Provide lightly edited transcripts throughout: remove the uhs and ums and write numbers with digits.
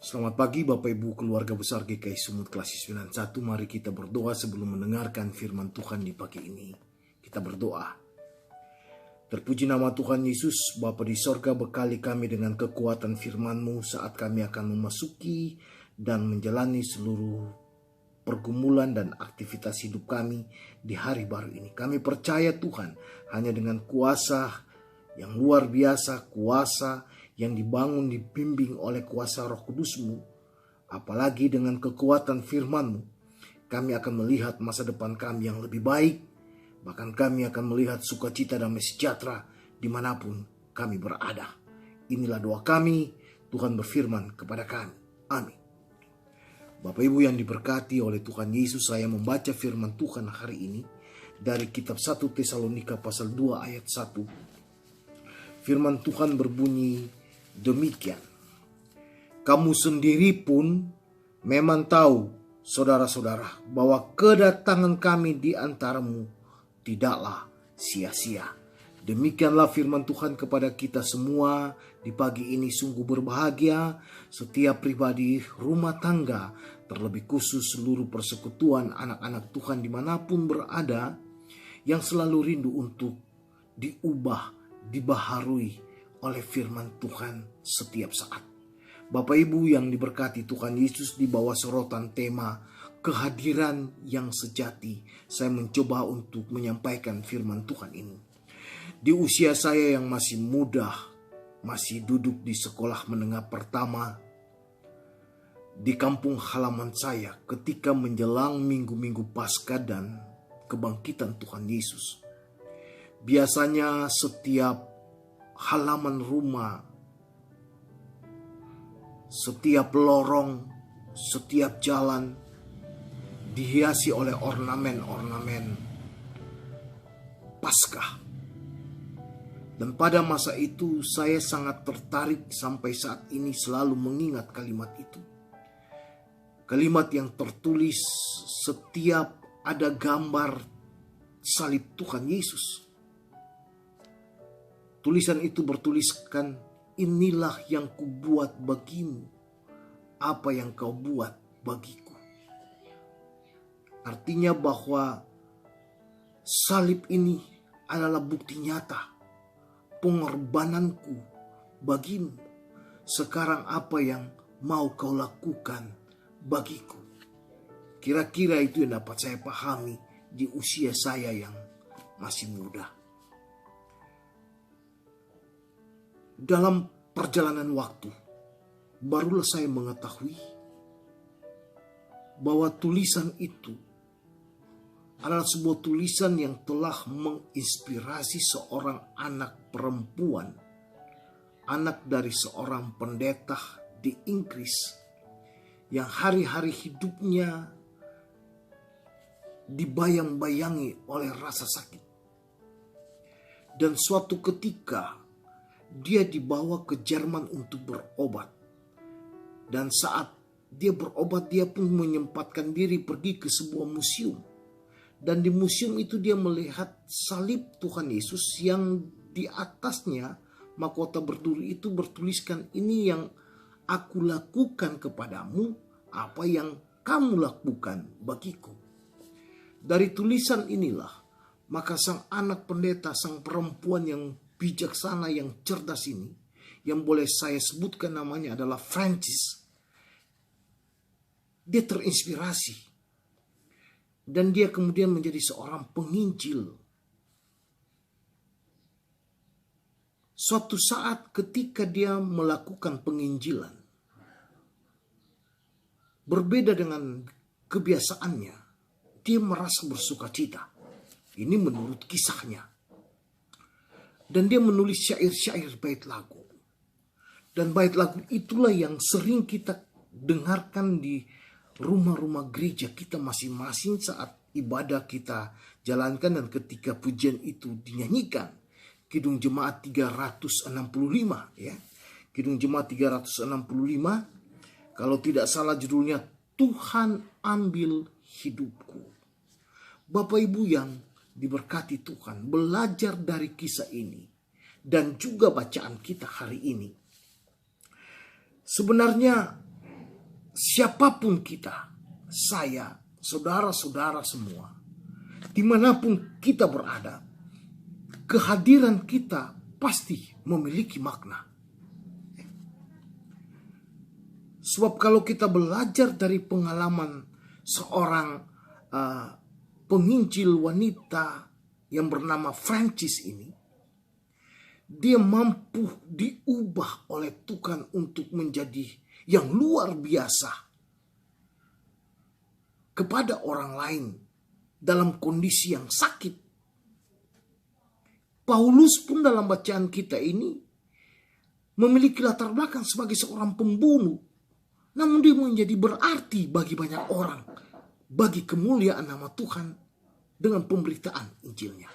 Selamat pagi Bapak Ibu keluarga besar GKI Sumut Klasis 91. Mari kita berdoa sebelum mendengarkan firman Tuhan di pagi ini. Kita berdoa. Terpuji nama Tuhan Yesus, Bapa di sorga, bekali kami dengan kekuatan firman-Mu saat kami akan memasuki dan menjalani seluruh pergumulan dan aktivitas hidup kami di hari baru ini. Kami percaya Tuhan, hanya dengan kuasa yang luar biasa, kuasa yang dibangun dibimbing oleh kuasa Roh Kudus-Mu, apalagi dengan kekuatan firman-Mu, kami akan melihat masa depan kami yang lebih baik. Bahkan kami akan melihat sukacita damai sejahtera dimanapun kami berada. Inilah doa kami, Tuhan berfirman kepada kami. Amin. Bapak Ibu yang diberkati oleh Tuhan Yesus, saya membaca firman Tuhan hari ini dari kitab 1 Tesalonika pasal 2 ayat 1. Firman Tuhan berbunyi demikian. Kamu sendiri pun memang tahu, saudara-saudara, bahwa kedatangan kami di antaramu tidaklah sia-sia. Demikianlah firman Tuhan kepada kita semua di pagi ini. Sungguh berbahagia setiap pribadi rumah tangga, terlebih khusus seluruh persekutuan anak-anak Tuhan dimanapun berada, yang selalu rindu untuk diubah, dibaharui oleh firman Tuhan setiap saat. Bapak Ibu yang diberkati Tuhan Yesus, di bawah sorotan tema kehadiran yang sejati, saya mencoba untuk menyampaikan firman Tuhan ini. Di usia saya yang masih muda, masih duduk di sekolah menengah pertama di kampung halaman saya, ketika menjelang minggu-minggu Paskah dan kebangkitan Tuhan Yesus, biasanya setiap halaman rumah, setiap lorong, setiap jalan dihiasi oleh ornamen-ornamen Paskah. Dan pada masa itu saya sangat tertarik, sampai saat ini selalu mengingat kalimat itu. Kalimat yang tertulis setiap ada gambar salib Tuhan Yesus. Tulisan itu bertuliskan, inilah yang kubuat bagimu, apa yang kau buat bagiku. Artinya bahwa salib ini adalah bukti nyata pengorbananku bagimu. Sekarang apa yang mau kau lakukan bagiku? Kira-kira itu yang dapat saya pahami di usia saya yang masih muda. Dalam perjalanan waktu, barulah saya mengetahui bahwa tulisan itu adalah sebuah tulisan yang telah menginspirasi seorang anak perempuan, anak dari seorang pendeta di Inggris, yang hari-hari hidupnya dibayang-bayangi oleh rasa sakit. Dan suatu ketika dia dibawa ke Jerman untuk berobat. Dan saat dia berobat, dia pun menyempatkan diri pergi ke sebuah museum. Dan di museum itu dia melihat salib Tuhan Yesus yang di atasnya mahkota berduri itu bertuliskan, ini yang aku lakukan kepadamu, apa yang kamu lakukan bagiku. Dari tulisan inilah, maka sang anak pendeta, sang perempuan yang bijaksana, yang cerdas ini, yang boleh saya sebutkan namanya adalah Francis, dia terinspirasi. Dan dia kemudian menjadi seorang penginjil. Suatu saat ketika dia melakukan penginjilan, berbeda dengan kebiasaannya, dia merasa bersukacita. Ini menurut kisahnya. Dan dia menulis syair-syair bait lagu. Dan bait lagu itulah yang sering kita dengarkan di rumah-rumah gereja kita masing-masing saat ibadah kita jalankan, dan ketika pujian itu dinyanyikan. Kidung Jemaat 365 ya. Kidung Jemaat 365, kalau tidak salah judulnya Tuhan Ambil Hidupku. Bapak Ibu yang diberkati Tuhan, belajar dari kisah ini dan juga bacaan kita hari ini, sebenarnya siapapun kita, saya, saudara-saudara semua, dimanapun kita berada, kehadiran kita pasti memiliki makna. Sebab kalau kita belajar dari pengalaman seorang penginjil wanita yang bernama Francis ini, dia mampu diubah oleh Tuhan untuk menjadi yang luar biasa kepada orang lain dalam kondisi yang sakit. Paulus pun dalam bacaan kita ini memiliki latar belakang sebagai seorang pembunuh, namun dia menjadi berarti bagi banyak orang, bagi kemuliaan nama Tuhan dengan pemberitaan Injilnya.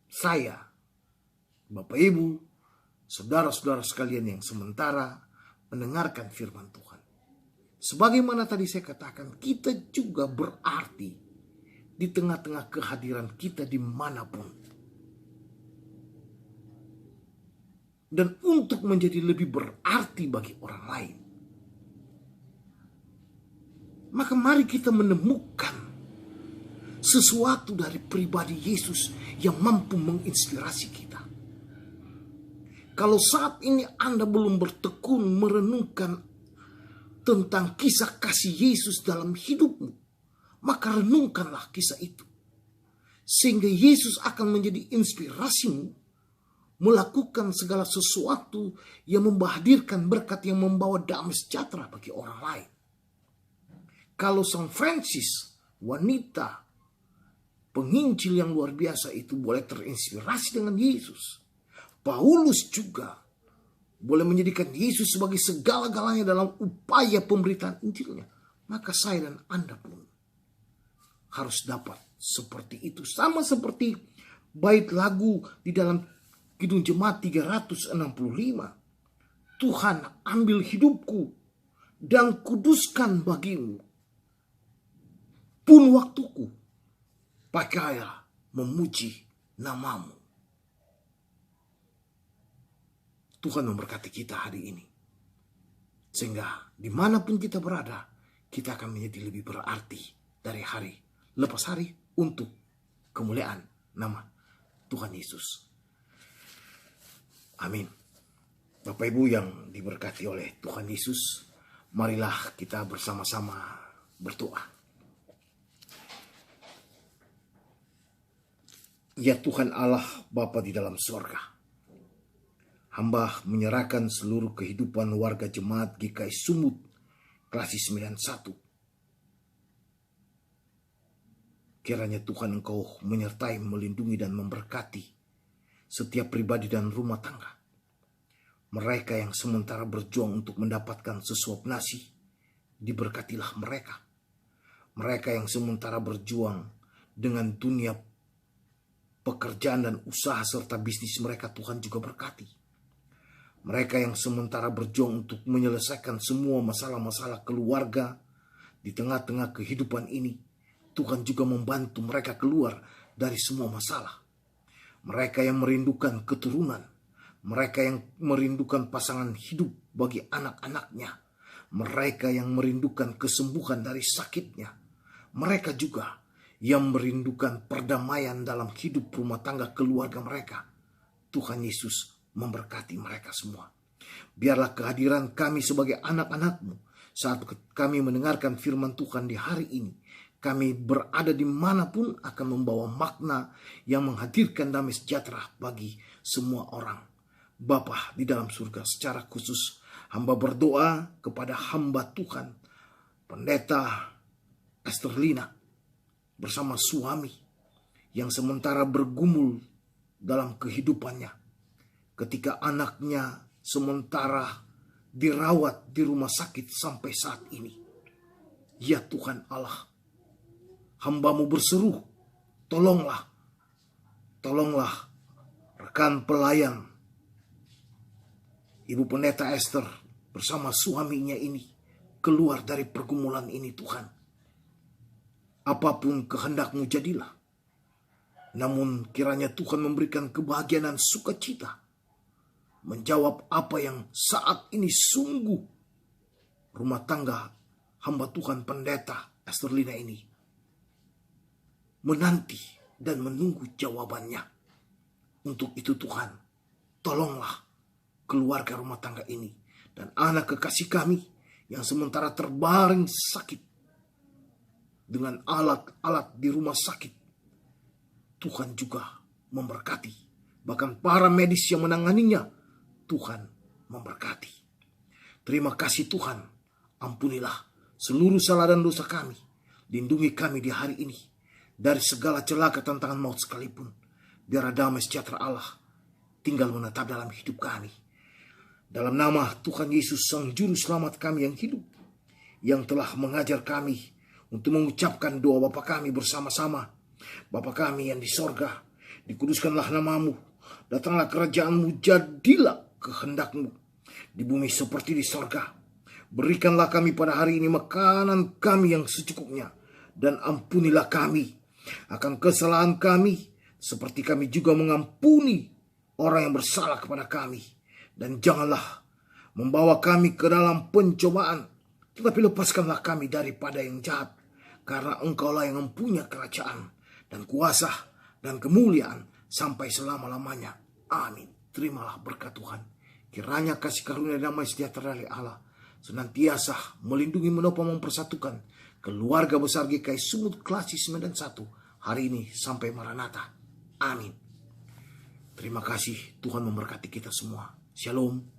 Saya, Bapak Ibu, saudara-saudara sekalian yang sementara mendengarkan firman Tuhan, sebagaimana tadi saya katakan, kita juga berarti di tengah-tengah kehadiran kita dimanapun. Dan untuk menjadi lebih berarti bagi orang lain, maka mari kita menemukan sesuatu dari pribadi Yesus yang mampu menginspirasi kita. Kalau saat ini Anda belum bertekun merenungkan tentang kisah kasih Yesus dalam hidupmu, maka renungkanlah kisah itu. Sehingga Yesus akan menjadi inspirasimu melakukan segala sesuatu yang membahadirkan berkat yang membawa damai sejahtera bagi orang lain. Kalau Sang Francis, wanita penginjil yang luar biasa itu, boleh terinspirasi dengan Yesus, Paulus juga boleh menjadikan Yesus sebagai segala-galanya dalam upaya pemberitaan Injilnya, maka saya dan Anda pun harus dapat seperti itu. Sama seperti bait lagu di dalam Kidung Jemaat 365. Tuhan, ambil hidupku dan kuduskan bagimu. Pun waktuku, pakailah memuji namamu. Tuhan memberkati kita hari ini. Sehingga dimanapun kita berada, kita akan menjadi lebih berarti dari hari lepas hari untuk kemuliaan nama Tuhan Yesus. Amin. Bapak Ibu yang diberkati oleh Tuhan Yesus, marilah kita bersama-sama berdoa. Ya Tuhan Allah Bapa di dalam sorga, hamba menyerahkan seluruh kehidupan warga jemaat GKI Sumut Klasi 91. Kiranya Tuhan Engkau menyertai, melindungi dan memberkati setiap pribadi dan rumah tangga. Mereka yang sementara berjuang untuk mendapatkan sesuap nasi, diberkatilah mereka. Mereka yang sementara berjuang dengan dunia pekerjaan dan usaha serta bisnis mereka, Tuhan juga berkati. Mereka yang sementara berjuang untuk menyelesaikan semua masalah-masalah keluarga di tengah-tengah kehidupan ini, Tuhan juga membantu mereka keluar dari semua masalah. Mereka yang merindukan keturunan, mereka yang merindukan pasangan hidup bagi anak-anaknya, mereka yang merindukan kesembuhan dari sakitnya, mereka juga yang merindukan perdamaian dalam hidup rumah tangga keluarga mereka. Tuhan Yesus memberkati mereka semua. Biarlah kehadiran kami sebagai anak-anak-Mu saat kami mendengarkan firman Tuhan di hari ini, kami berada dimanapun akan membawa makna yang menghadirkan damai sejahtera bagi semua orang. Bapa di dalam surga, secara khusus hamba berdoa kepada hamba Tuhan, Pendeta Esther Lina bersama suami yang sementara bergumul dalam kehidupannya. Ketika anaknya sementara dirawat di rumah sakit sampai saat ini. Ya Tuhan Allah, hamba-Mu berseru, tolonglah rekan pelayan Ibu Pendeta Esther bersama suaminya ini keluar dari pergumulan ini Tuhan. Apapun kehendak-Mu jadilah. Namun kiranya Tuhan memberikan kebahagiaan dan sukacita menjawab apa yang saat ini sungguh rumah tangga hamba Tuhan Pendeta Esterlina ini menanti dan menunggu jawabannya. Untuk itu Tuhan, tolonglah keluarga rumah tangga ini dan anak kekasih kami yang sementara terbaring sakit dengan alat-alat di rumah sakit. Tuhan juga memberkati, bahkan para medis yang menanganinya, Tuhan memberkati. Terima kasih Tuhan, ampunilah seluruh salah dan dosa kami. Lindungi kami di hari ini dari segala celaka tantangan maut sekalipun. Biar damai sejahtera Allah tinggal menetap dalam hidup kami. Dalam nama Tuhan Yesus, Sang Juru Selamat kami yang hidup, yang telah mengajar kami untuk mengucapkan doa Bapa kami bersama-sama. Bapa kami yang di sorga, dikuduskanlah namamu, datanglah kerajaanmu, jadilah kehendakmu di bumi seperti di sorga. Berikanlah kami pada hari ini makanan kami yang secukupnya, dan ampunilah kami akan kesalahan kami, seperti kami juga mengampuni orang yang bersalah kepada kami. Dan janganlah membawa kami ke dalam pencobaan, tetapi lepaskanlah kami daripada yang jahat. Karena Engkaulah yang mempunyai kerajaan dan kuasa dan kemuliaan sampai selama-lamanya. Amin. Terimalah berkat Tuhan. Kiranya kasih karunia damai sejahtera dari Allah senantiasa melindungi, menopang, mempersatukan keluarga besar GKI Sumut Klasis 91 hari ini sampai Maranatha. Amin. Terima kasih, Tuhan memberkati kita semua. Shalom.